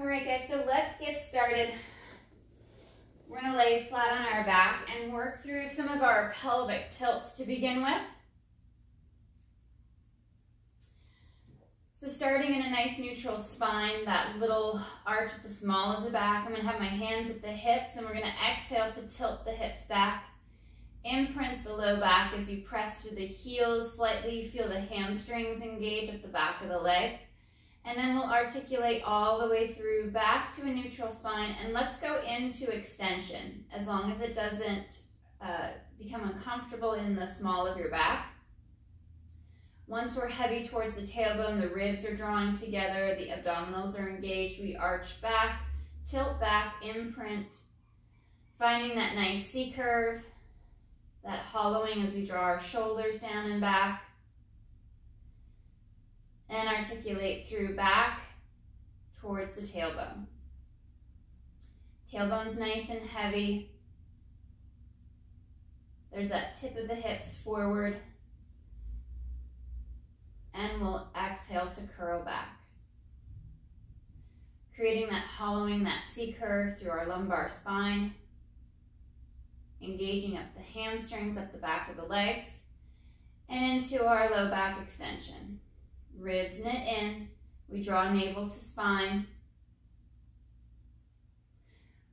All right, guys, so let's get started. We're going to lay flat on our back and work through some of our pelvic tilts to begin with. So starting in a nice neutral spine, that little arch at the small of the back, I'm going to have my hands at the hips and we're going to exhale to tilt the hips back. Imprint the low back as you press through the heels slightly. You feel the hamstrings engage at the back of the leg. And then we'll articulate all the way through back to a neutral spine, and let's go into extension as long as it doesn't become uncomfortable in the small of your back. Once we're heavy towards the tailbone, the ribs are drawing together, the abdominals are engaged, we arch back, tilt back, imprint, finding that nice C curve, that hollowing as we draw our shoulders down and back. And articulate through back towards the tailbone. Tailbone's nice and heavy. There's that tip of the hips forward. And we'll exhale to curl back. Creating that hollowing, that C curve through our lumbar spine. Engaging up the hamstrings, up the back of the legs. And into our low back extension. Ribs knit in, we draw navel to spine.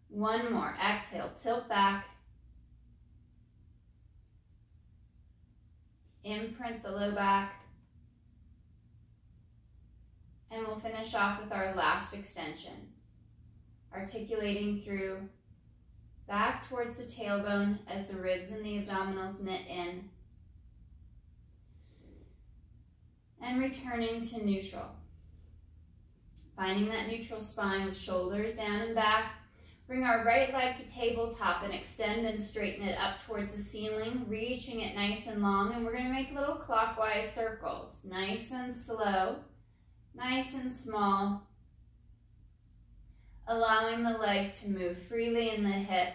One more, exhale, tilt back. Imprint the low back. And we'll finish off with our last extension. Articulating through back towards the tailbone as the ribs and the abdominals knit in. And returning to neutral. Finding that neutral spine with shoulders down and back. Bring our right leg to tabletop and extend and straighten it up towards the ceiling, reaching it nice and long. And we're going to make little clockwise circles. Nice and slow, nice and small. Allowing the leg to move freely in the hip.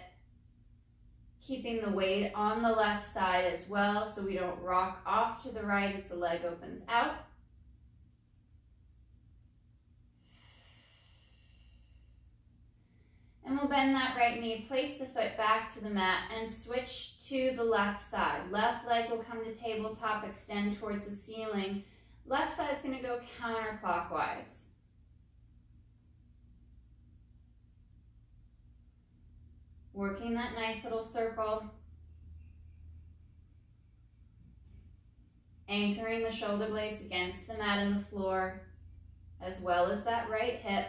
Keeping the weight on the left side as well so we don't rock off to the right as the leg opens out. And we'll bend that right knee, place the foot back to the mat and switch to the left side. Left leg will come to tabletop, extend towards the ceiling. Left side's going to go counterclockwise. Working that nice little circle. Anchoring the shoulder blades against the mat and the floor, as well as that right hip.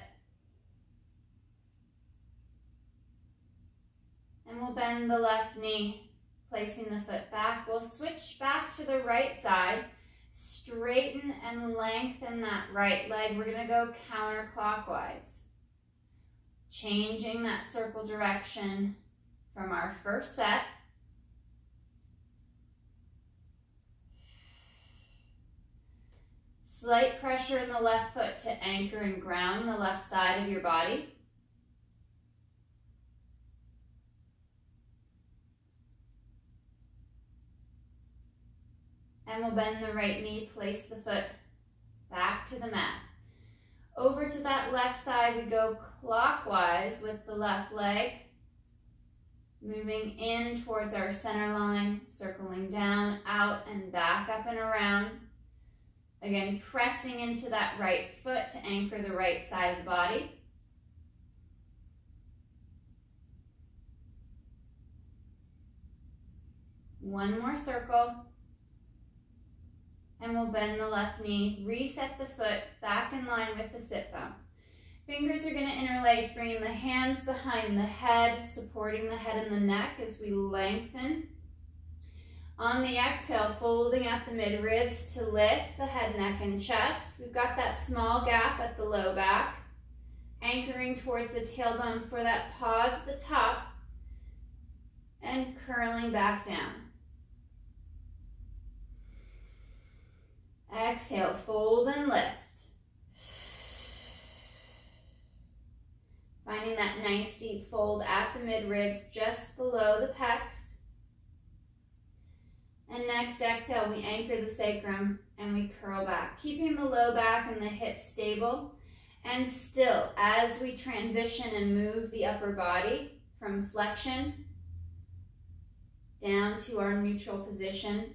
And we'll bend the left knee, placing the foot back. We'll switch back to the right side. Straighten and lengthen that right leg. We're going to go counterclockwise. Changing that circle direction from our first set. Slight pressure in the left foot to anchor and ground the left side of your body. And we'll bend the right knee, place the foot back to the mat. Over to that left side, we go clockwise with the left leg, moving in towards our center line, circling down, out and back, up and around. Again, pressing into that right foot to anchor the right side of the body. One more circle. And we'll bend the left knee, reset the foot back in line with the sit bone. Fingers are going to interlace, bringing the hands behind the head, supporting the head and the neck as we lengthen. On the exhale, folding at the mid-ribs to lift the head, neck, and chest. We've got that small gap at the low back, anchoring towards the tailbone for that pause at the top, and curling back down. Exhale, fold and lift. Finding that nice deep fold at the mid-ribs, just below the pecs. And next exhale, we anchor the sacrum and we curl back, keeping the low back and the hips stable. And still, as we transition and move the upper body from flexion down to our neutral position,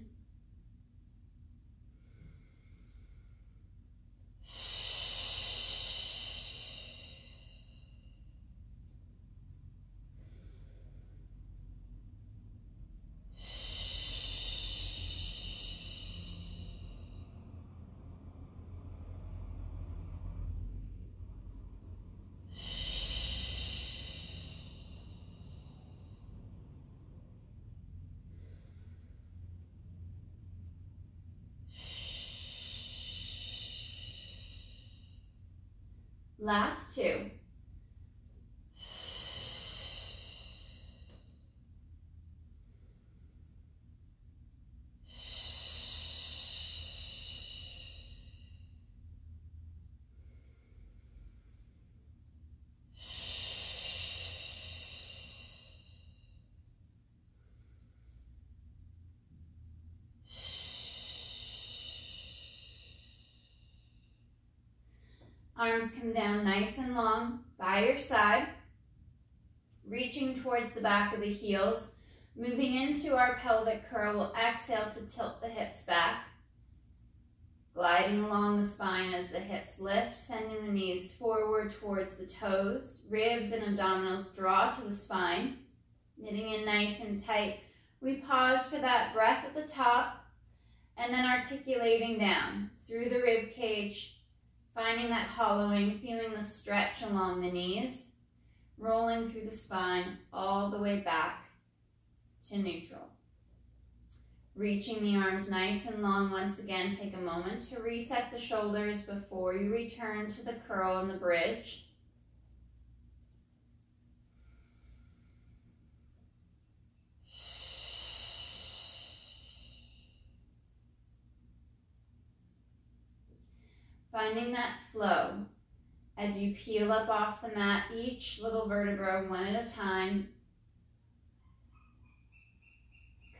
last two. Arms come down nice and long by your side, reaching towards the back of the heels. Moving into our pelvic curl, we'll exhale to tilt the hips back, gliding along the spine as the hips lift, sending the knees forward towards the toes. Ribs and abdominals draw to the spine, knitting in nice and tight. We pause for that breath at the top, and then articulating down through the rib cage, finding that hollowing, feeling the stretch along the knees, rolling through the spine all the way back to neutral. Reaching the arms nice and long once again, take a moment to reset the shoulders before you return to the curl and the bridge. Finding that flow as you peel up off the mat, each little vertebra one at a time,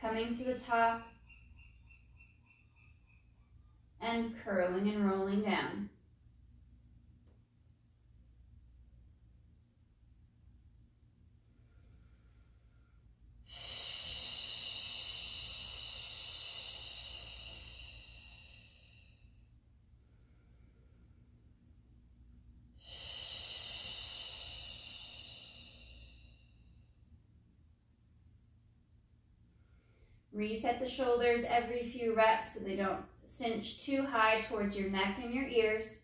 coming to the top and curling and rolling down. Reset the shoulders every few reps so they don't cinch too high towards your neck and your ears.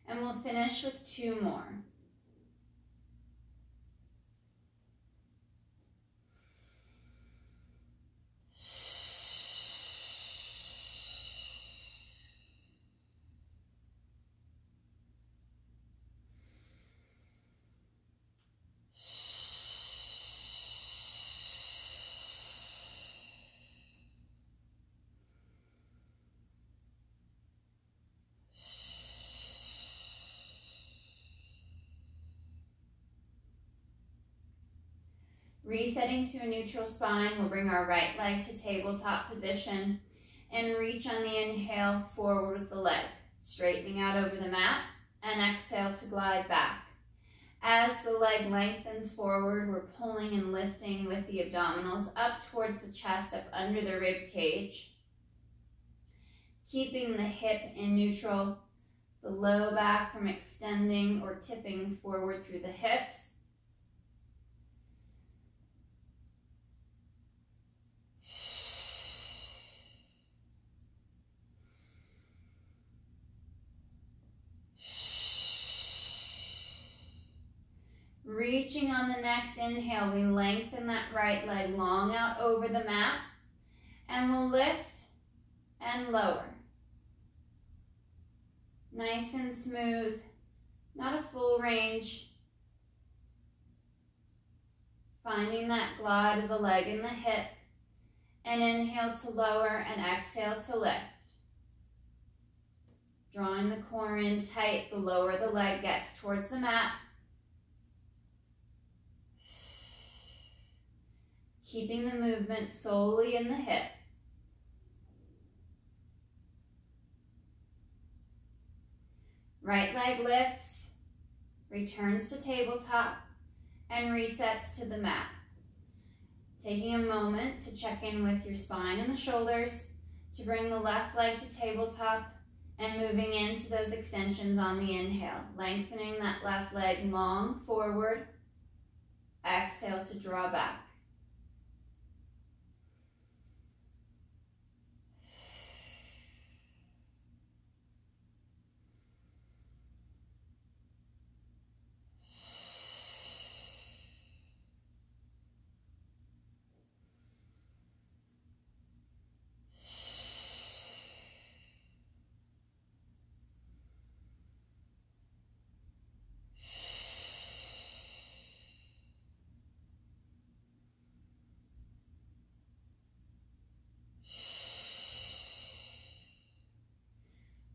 And we'll finish with two more. Resetting to a neutral spine, we'll bring our right leg to tabletop position and reach on the inhale forward with the leg, straightening out over the mat, and exhale to glide back. As the leg lengthens forward, we're pulling and lifting with the abdominals up towards the chest, up under the rib cage, keeping the hip in neutral, the low back from extending or tipping forward through the hips. Reaching on the next inhale, we lengthen that right leg long out over the mat, and we'll lift and lower. Nice and smooth, not a full range. Finding that glide of the leg and the hip, and inhale to lower and exhale to lift. Drawing the core in tight, the lower the leg gets towards the mat. Keeping the movement solely in the hip. Right leg lifts, returns to tabletop, and resets to the mat. Taking a moment to check in with your spine and the shoulders, to bring the left leg to tabletop and moving into those extensions on the inhale. Lengthening that left leg long forward. Exhale to draw back.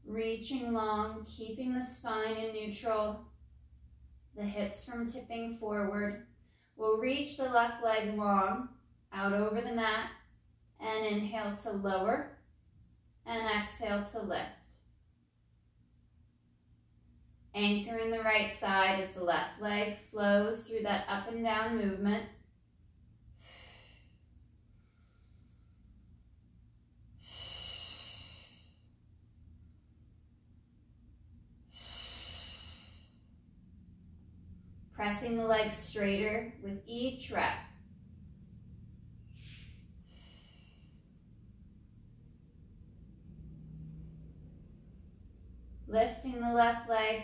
Reaching long, keeping the spine in neutral, the hips from tipping forward. We'll reach the left leg long, out over the mat, and inhale to lower, and exhale to lift. Anchoring the right side as the left leg flows through that up and down movement. Pressing the legs straighter with each rep. Lifting the left leg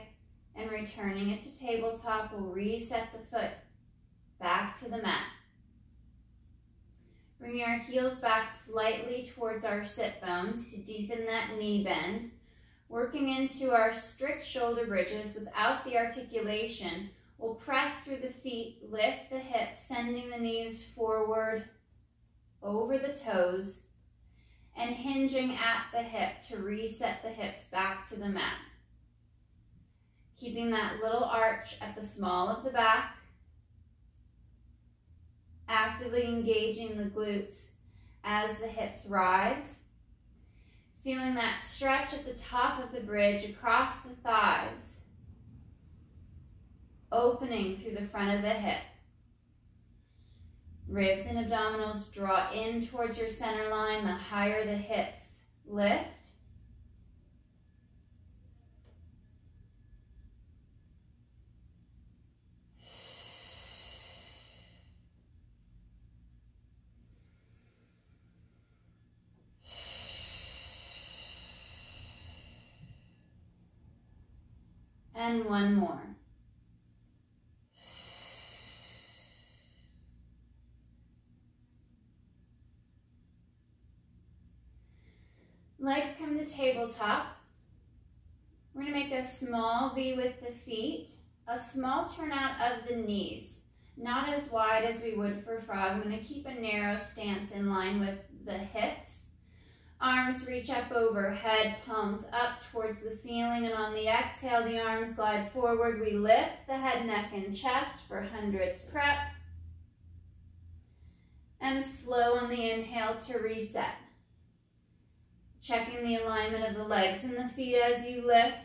and returning it to tabletop, we'll reset the foot back to the mat. Bringing our heels back slightly towards our sit bones to deepen that knee bend. Working into our strict shoulder bridges without the articulation. We'll press through the feet, lift the hips, sending the knees forward over the toes, and hinging at the hip to reset the hips back to the mat. Keeping that little arch at the small of the back, actively engaging the glutes as the hips rise, feeling that stretch at the top of the bridge across the thighs, opening through the front of the hip. Ribs and abdominals draw in towards your center line. The higher the hips lift. And one more. Legs come to tabletop. We're going to make a small V with the feet, a small turnout of the knees, not as wide as we would for frog. I'm going to keep a narrow stance in line with the hips. Arms reach up overhead, palms up towards the ceiling, and on the exhale, the arms glide forward. We lift the head, neck, and chest for hundreds prep. And slow on the inhale to reset. Checking the alignment of the legs and the feet as you lift.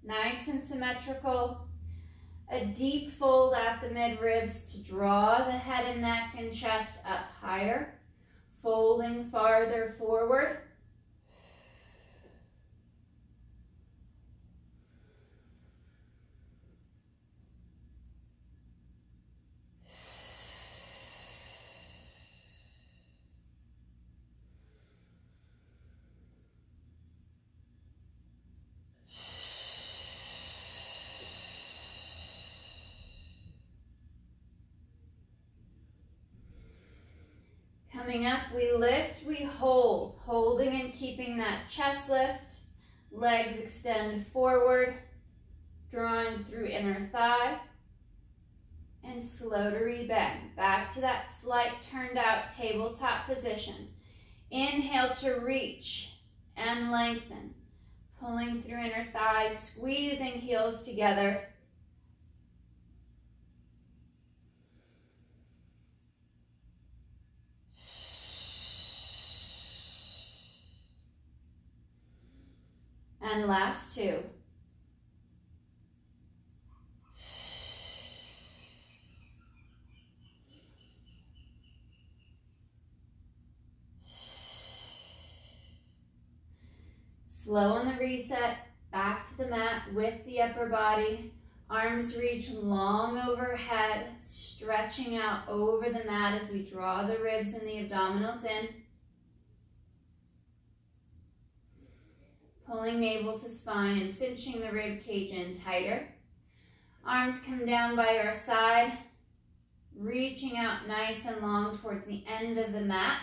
Nice and symmetrical. A deep fold at the midribs to draw the head and neck and chest up higher. Folding farther forward. Coming up, we lift, we hold, holding and keeping that chest lift. Legs extend forward, drawing through inner thigh. And slow to rebend. Back to that slight turned out tabletop position. Inhale to reach and lengthen. Pulling through inner thighs, squeezing heels together. And last two. Slow on the reset, back to the mat with the upper body. Arms reach long overhead, stretching out over the mat as we draw the ribs and the abdominals in. Pulling navel to spine and cinching the rib cage in tighter. Arms come down by our side, reaching out nice and long towards the end of the mat.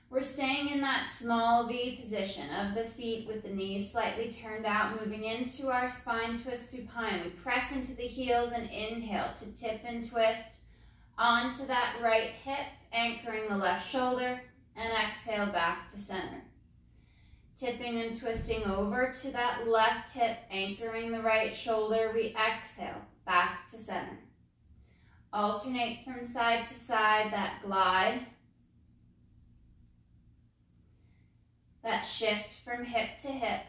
We're staying in that small V position of the feet with the knees slightly turned out, moving into our spine twist supine. We press into the heels and inhale to tip and twist onto that right hip, anchoring the left shoulder, and exhale back to center. Tipping and twisting over to that left hip, anchoring the right shoulder, we exhale back to center. Alternate from side to side, that glide, that shift from hip to hip.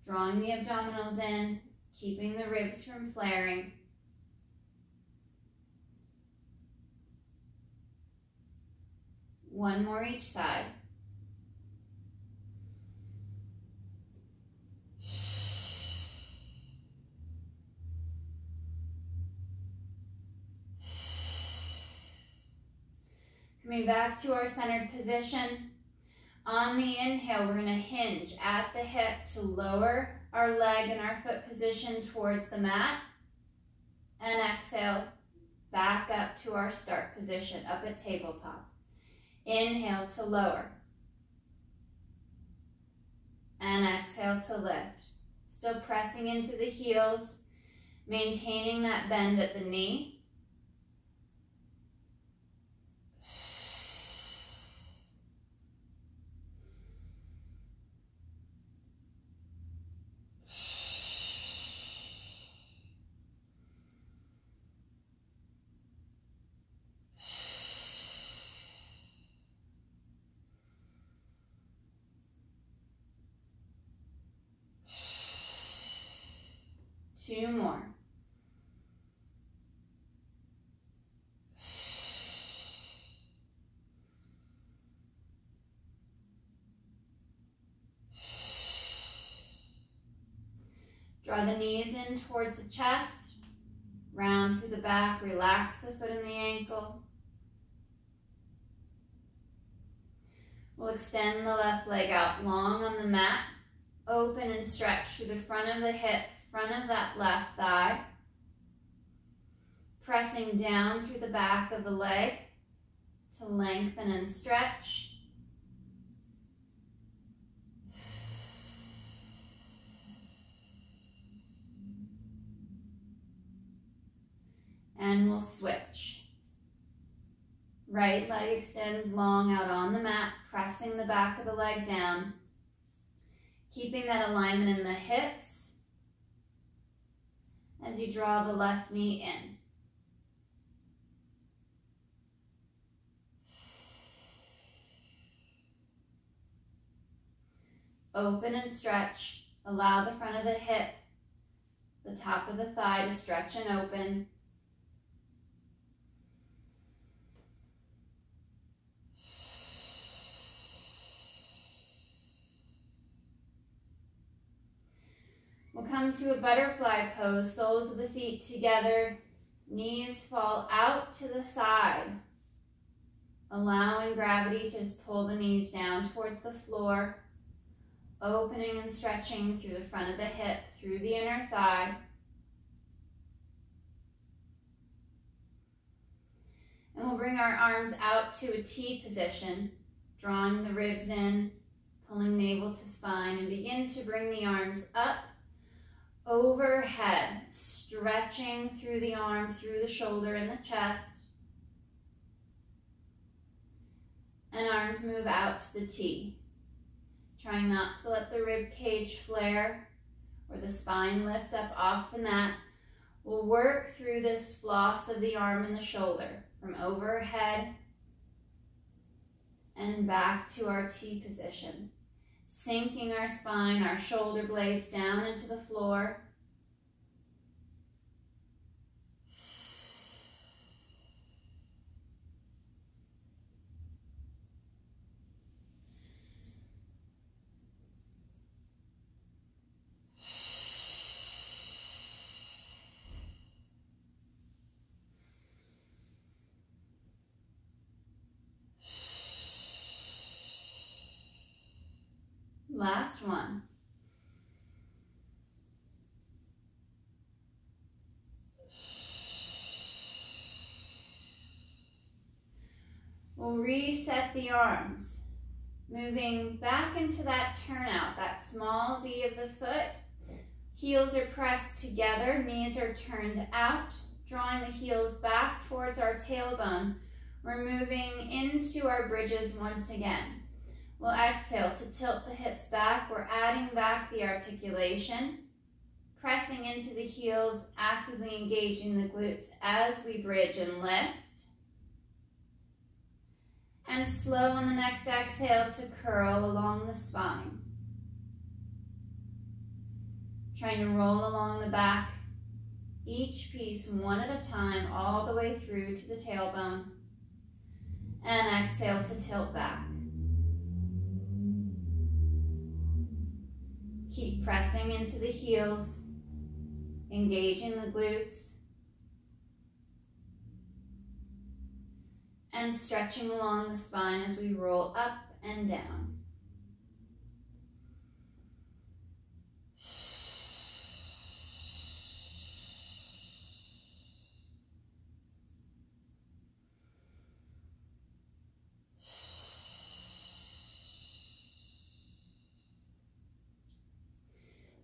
Drawing the abdominals in, keeping the ribs from flaring. One more each side. Coming back to our centered position. On the inhale, we're going to hinge at the hip to lower our leg and our foot position towards the mat. And exhale, back up to our start position, up at tabletop. Inhale to lower. And exhale to lift. Still pressing into the heels, maintaining that bend at the knee. Two more. Draw the knees in towards the chest, round through the back, relax the foot and the ankle. We'll extend the left leg out long on the mat, open and stretch through the front of the hip, front of that left thigh, pressing down through the back of the leg to lengthen and stretch. And we'll switch. Right leg extends long out on the mat, pressing the back of the leg down, keeping that alignment in the hips as you draw the left knee in. Open and stretch. Allow the front of the hip, the top of the thigh to stretch and open. We'll come to a butterfly pose, soles of the feet together, knees fall out to the side, allowing gravity to just pull the knees down towards the floor, opening and stretching through the front of the hip, through the inner thigh. And we'll bring our arms out to a T position, drawing the ribs in, pulling navel to spine, and begin to bring the arms up, overhead, stretching through the arm, through the shoulder and the chest. And arms move out to the T. Trying not to let the rib cage flare or the spine lift up off the mat. We'll work through this floss of the arm and the shoulder from overhead and back to our T position. Sinking our spine, our shoulder blades down into the floor. Last one. We'll reset the arms, moving back into that turnout, that small V of the foot. Heels are pressed together, knees are turned out, drawing the heels back towards our tailbone. We're moving into our bridges once again. We'll exhale to tilt the hips back. We're adding back the articulation, pressing into the heels, actively engaging the glutes as we bridge and lift. And slow on the next exhale to curl along the spine. Trying to roll along the back, each piece one at a time, all the way through to the tailbone. And exhale to tilt back. Keep pressing into the heels, engaging the glutes, and stretching along the spine as we roll up and down.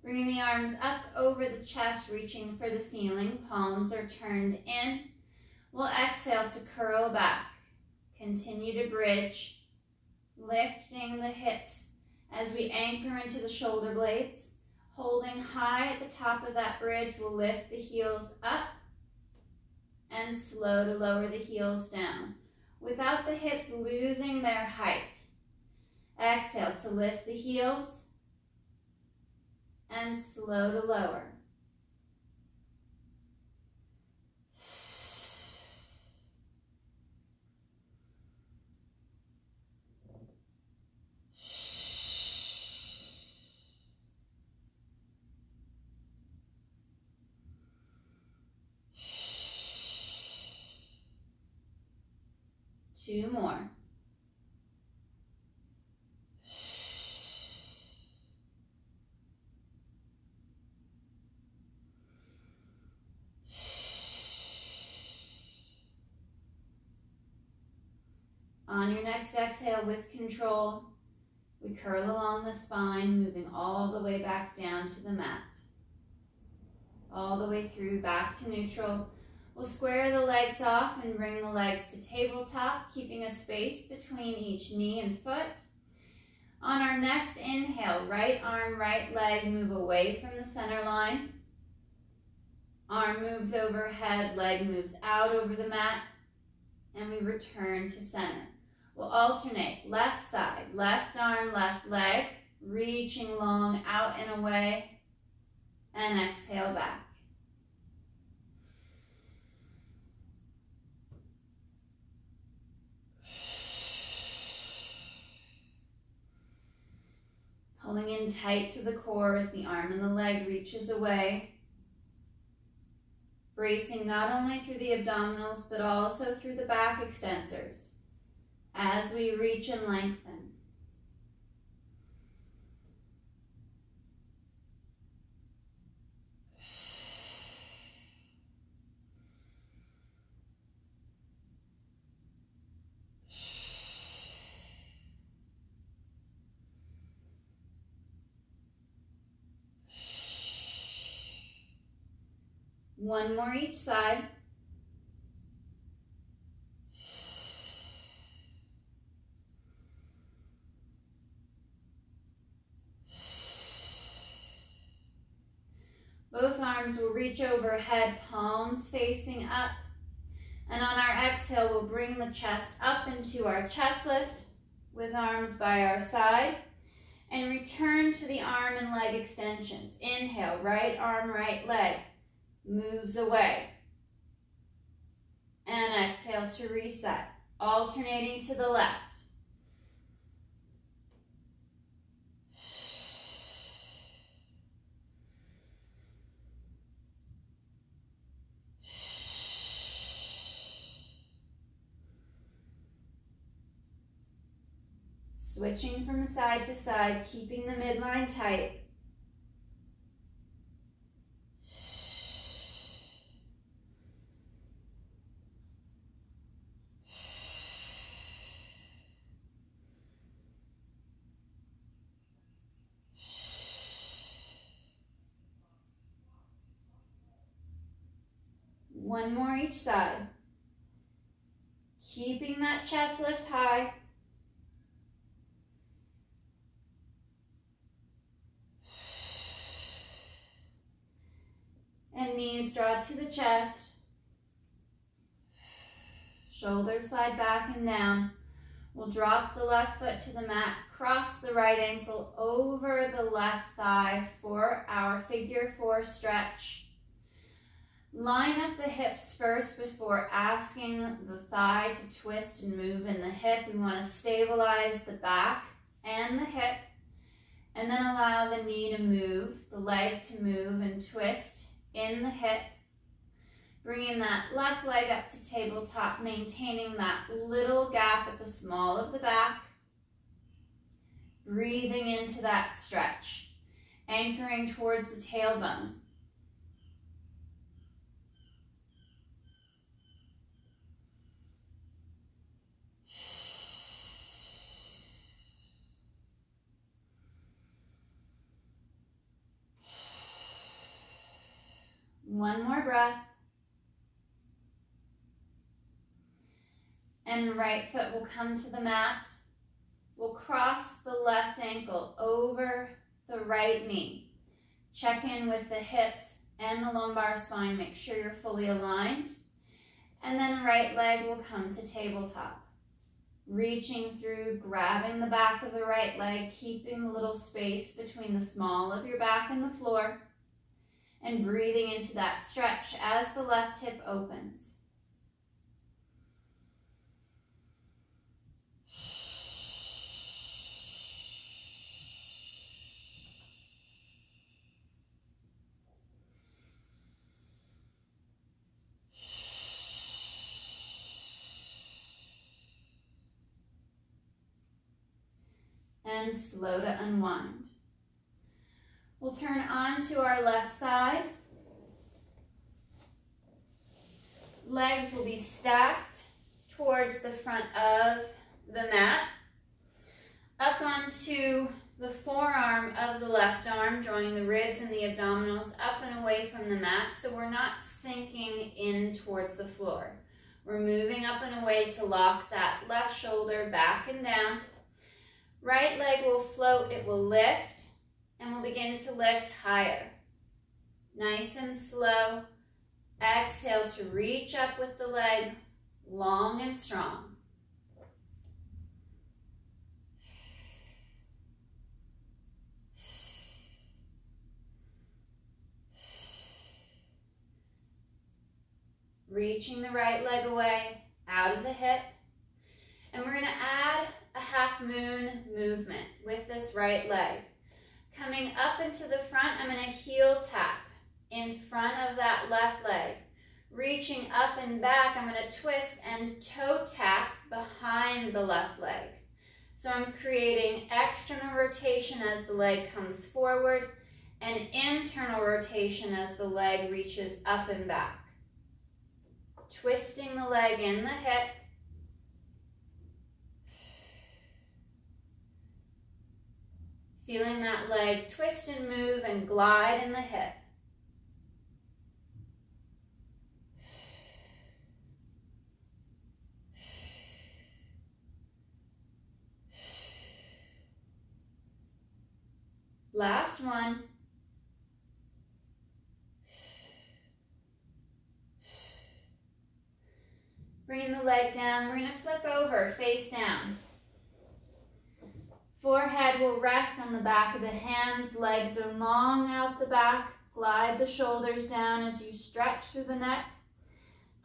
Bringing the arms up over the chest, reaching for the ceiling. Palms are turned in. We'll exhale to curl back. Continue to bridge, lifting the hips as we anchor into the shoulder blades. Holding high at the top of that bridge, we'll lift the heels up and slow to lower the heels down without the hips losing their height. Exhale to lift the heels and slow to lower. Two more. On your next exhale with control, we curl along the spine, moving all the way back down to the mat. All the way through back to neutral. We'll square the legs off and bring the legs to tabletop, keeping a space between each knee and foot. On our next inhale, right arm, right leg move away from the center line. Arm moves overhead, leg moves out over the mat, and we return to center. We'll alternate left side, left arm, left leg, reaching long out and away, and exhale back. Pulling in tight to the core as the arm and the leg reaches away. Bracing not only through the abdominals, but also through the back extensors as we reach and lengthen. One more each side. Both arms will reach overhead, palms facing up. And on our exhale, we'll bring the chest up into our chest lift with arms by our side. And return to the arm and leg extensions. Inhale, right arm, right leg moves away. And exhale to reset, alternating to the left. Switching from side to side, keeping the midline tight. One more each side. Keeping that chest lift high. And knees draw to the chest. Shoulders slide back and down. We'll drop the left foot to the mat, cross the right ankle over the left thigh for our figure 4 stretch. Line up the hips first before asking the thigh to twist and move in the hip. We want to stabilize the back and the hip, and then allow the knee to move, the leg to move and twist in the hip. Bringing that left leg up to tabletop, maintaining that little gap at the small of the back. Breathing into that stretch, anchoring towards the tailbone. One more breath. And right foot will come to the mat. We'll cross the left ankle over the right knee. Check in with the hips and the lumbar spine. Make sure you're fully aligned. And then right leg will come to tabletop. Reaching through, grabbing the back of the right leg, keeping a little space between the small of your back and the floor. And breathing into that stretch as the left hip opens. And slow to unwind. We'll turn onto our left side. Legs will be stacked towards the front of the mat. Up onto the forearm of the left arm, drawing the ribs and the abdominals up and away from the mat, so we're not sinking in towards the floor. We're moving up and away to lock that left shoulder back and down. Right leg will float, it will lift, and we'll begin to lift higher. Nice and slow. Exhale to reach up with the leg, long and strong. Reaching the right leg away, out of the hip. And we're going to add a half moon movement with this right leg. Coming up into the front, I'm going to heel tap in front of that left leg. Reaching up and back, I'm going to twist and toe tap behind the left leg. So I'm creating external rotation as the leg comes forward and internal rotation as the leg reaches up and back. Twisting the leg in the hip. Feeling that leg twist and move and glide in the hip. Last one. Bringing the leg down, we're going to flip over, face down. Forehead will rest on the back of the hands, legs are long out the back. Glide the shoulders down as you stretch through the neck.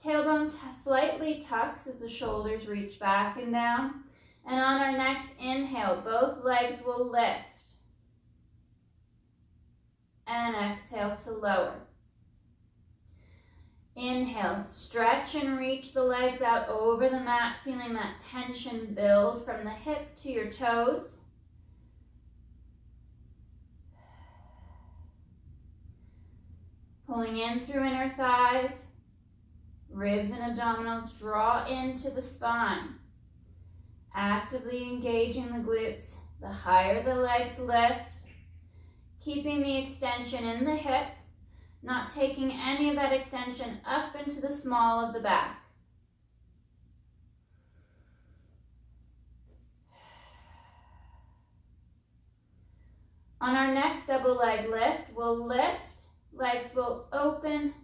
Tailbone slightly tucks as the shoulders reach back and down. And on our next inhale, both legs will lift. And exhale to lower. Inhale, stretch and reach the legs out over the mat, feeling that tension build from the hip to your toes. Pulling in through inner thighs, ribs and abdominals draw into the spine. Actively engaging the glutes, the higher the legs lift, keeping the extension in the hip, not taking any of that extension up into the small of the back. On our next double leg lift, we'll lift. Legs will open,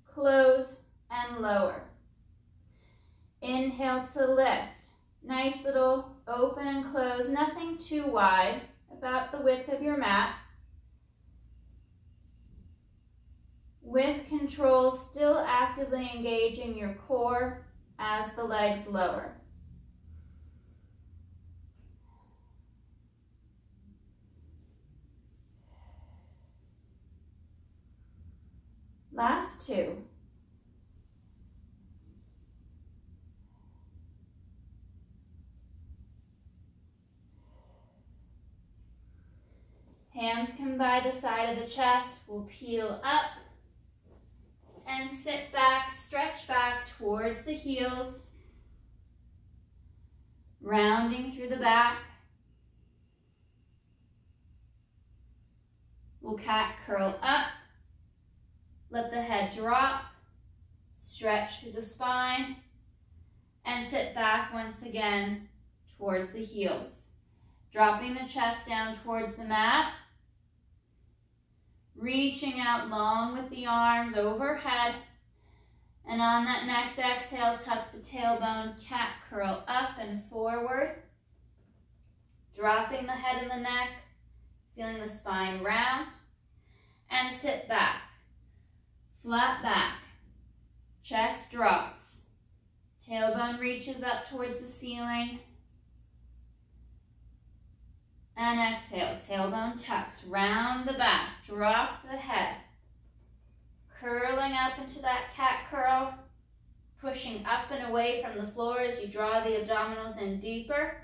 close, and lower. Inhale to lift. Nice little open and close, nothing too wide, about the width of your mat. With control, still actively engaging your core as the legs lower. Last two. Hands come by the side of the chest. We'll peel up and sit back, stretch back towards the heels. Rounding through the back. We'll cat curl up. Let the head drop, stretch through the spine, and sit back once again towards the heels. Dropping the chest down towards the mat, reaching out long with the arms overhead, and on that next exhale, tuck the tailbone, cat curl up and forward, dropping the head and the neck, feeling the spine round, and sit back. Flat back, chest drops, tailbone reaches up towards the ceiling, and exhale, tailbone tucks, round the back, drop the head, curling up into that cat curl, pushing up and away from the floor as you draw the abdominals in deeper,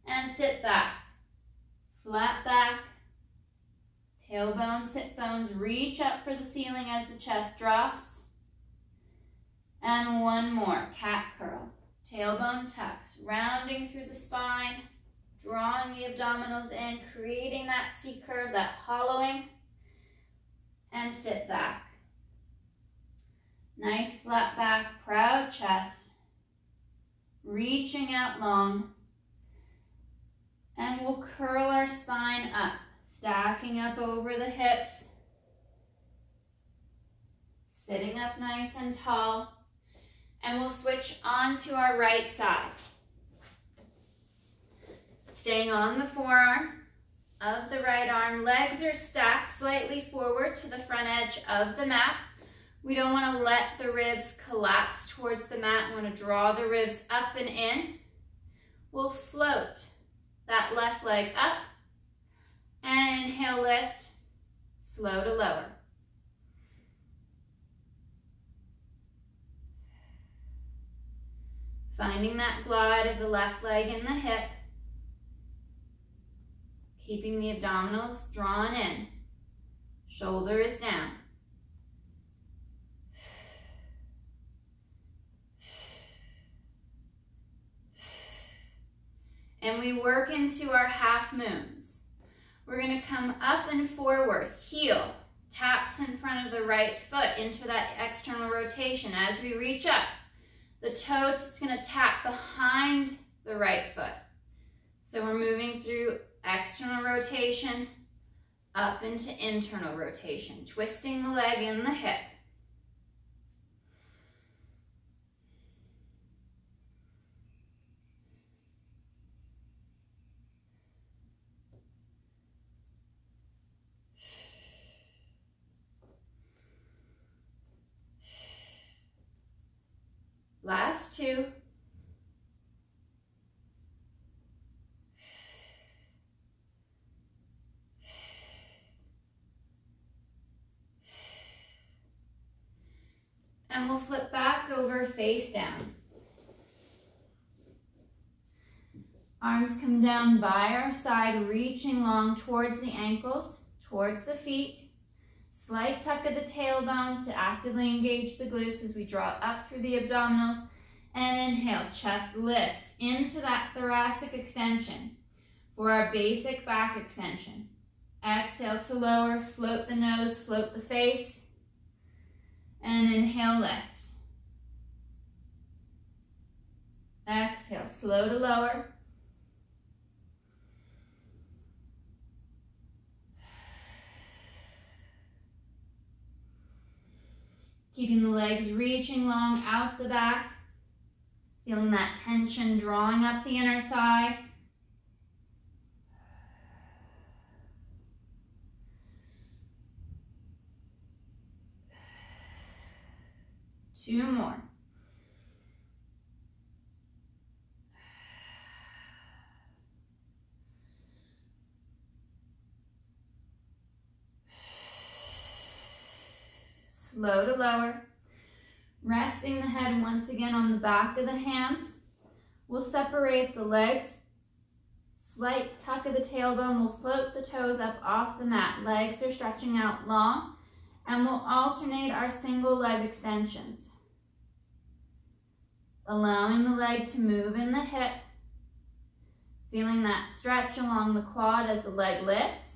and sit back, flat back, tailbone, sit bones, reach up for the ceiling as the chest drops. And one more, cat curl. Tailbone tucks, rounding through the spine, drawing the abdominals in, creating that C curve, that hollowing. And sit back. Nice flat back, proud chest. Reaching out long. And we'll curl our spine up. Stacking up over the hips, sitting up nice and tall, and we'll switch on to our right side. Staying on the forearm of the right arm, legs are stacked slightly forward to the front edge of the mat. We don't want to let the ribs collapse towards the mat. We want to draw the ribs up and in. We'll float that left leg up. And inhale, lift, slow to lower. Finding that glide of the left leg in the hip. Keeping the abdominals drawn in. Shoulder is down. And we work into our half moons. We're going to come up and forward, heel, taps in front of the right foot into that external rotation. As we reach up, the toe is going to tap behind the right foot. So we're moving through external rotation, up into internal rotation, twisting the leg in the hip. Last 2. And we'll flip back over face down. Arms come down by our side, reaching long towards the ankles, towards the feet. Slight tuck of the tailbone to actively engage the glutes as we draw up through the abdominals. And inhale, chest lifts into that thoracic extension for our basic back extension. Exhale to lower, float the nose, float the face. And inhale, lift. Exhale, slow to lower. Keeping the legs reaching long out the back. Feeling that tension drawing up the inner thigh. Two more. Slow to lower. Resting the head once again on the back of the hands. We'll separate the legs. Slight tuck of the tailbone. We'll float the toes up off the mat. Legs are stretching out long. And we'll alternate our single leg extensions. Allowing the leg to move in the hip. Feeling that stretch along the quad as the leg lifts.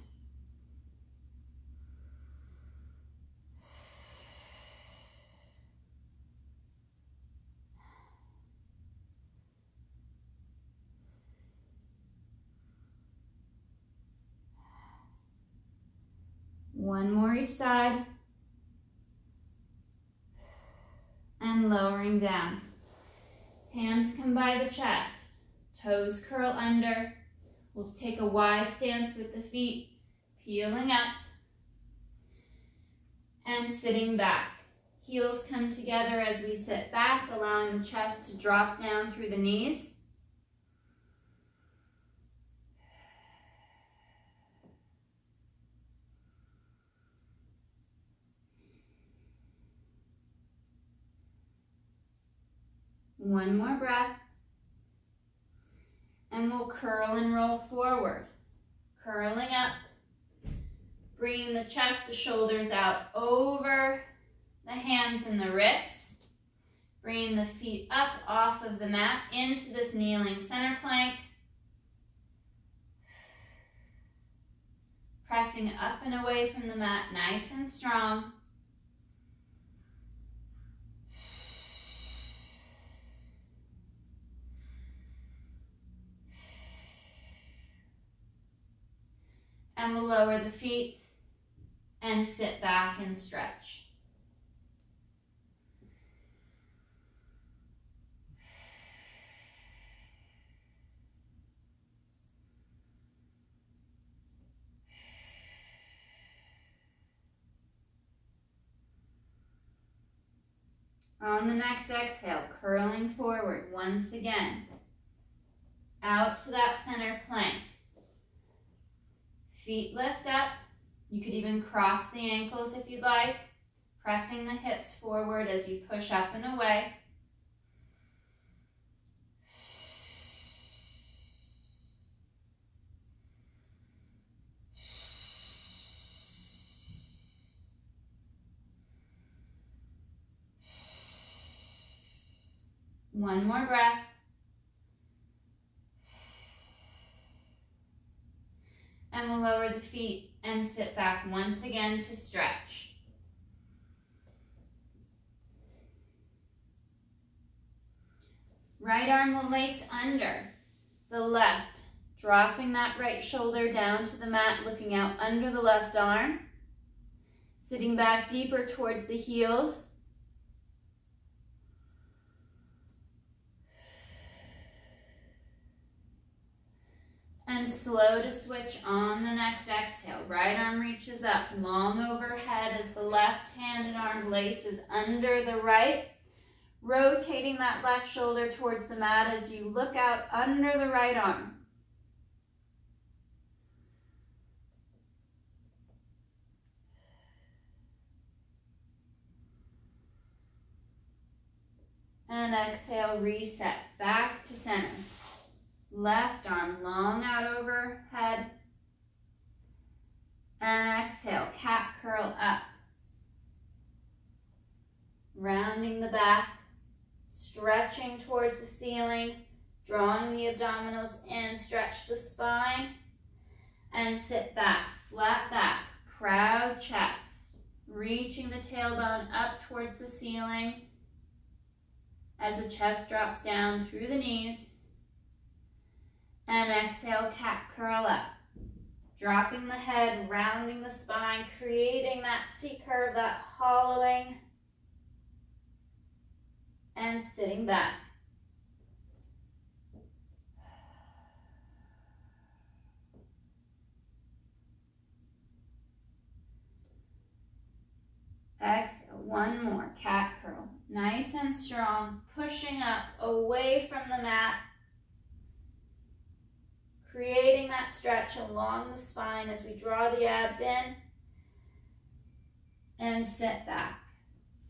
One more each side. And lowering down. Hands come by the chest. Toes curl under. We'll take a wide stance with the feet, peeling up. And sitting back. Heels come together as we sit back, allowing the chest to drop down through the knees. One more breath. And we'll curl and roll forward. Curling up. Bringing the chest, the shoulders out over the hands and the wrists. Bringing the feet up off of the mat into this kneeling center plank. Pressing up and away from the mat, nice and strong. And we'll lower the feet and sit back and stretch. On the next exhale, curling forward once again, out to that center plank. Feet lift up. You could even cross the ankles if you'd like, pressing the hips forward as you push up and away. One more breath. And we'll lower the feet and sit back once again to stretch. Right arm will lace under the left, dropping that right shoulder down to the mat, looking out under the left arm. Sitting back deeper towards the heels. And slow to switch on the next exhale. Right arm reaches up, long overhead as the left hand and arm laces under the right. Rotating that left shoulder towards the mat as you look out under the right arm. And exhale, reset, back to center. Left arm long out overhead. And exhale, cat curl up. Rounding the back, stretching towards the ceiling, drawing the abdominals in, stretch the spine, and sit back, flat back, proud chest, reaching the tailbone up towards the ceiling as the chest drops down through the knees, and exhale, cat curl up, dropping the head, rounding the spine, creating that C curve, that hollowing, and sitting back. Exhale, one more, cat curl. Nice and strong, pushing up away from the mat, creating that stretch along the spine as we draw the abs in, and sit back,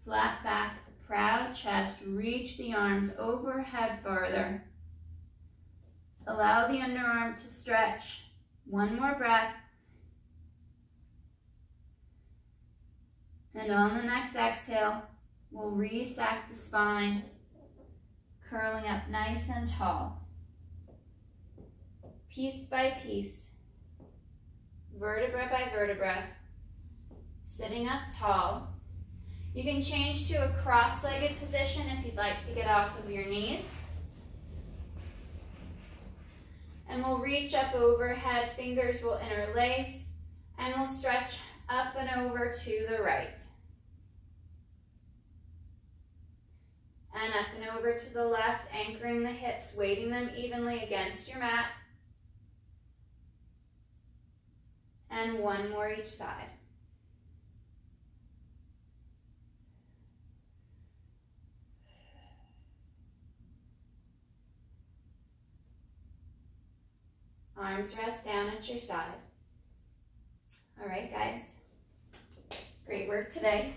flat back, proud chest, reach the arms overhead farther. Allow the underarm to stretch. One more breath. And on the next exhale, we'll restack the spine, curling up nice and tall. Piece by piece, vertebra by vertebra, sitting up tall. You can change to a cross-legged position if you'd like to get off of your knees. And we'll reach up overhead, fingers will interlace, and we'll stretch up and over to the right. And up and over to the left, anchoring the hips, weighting them evenly against your mat. And one more each side. Arms rest down at your side. All right, guys. Great work today.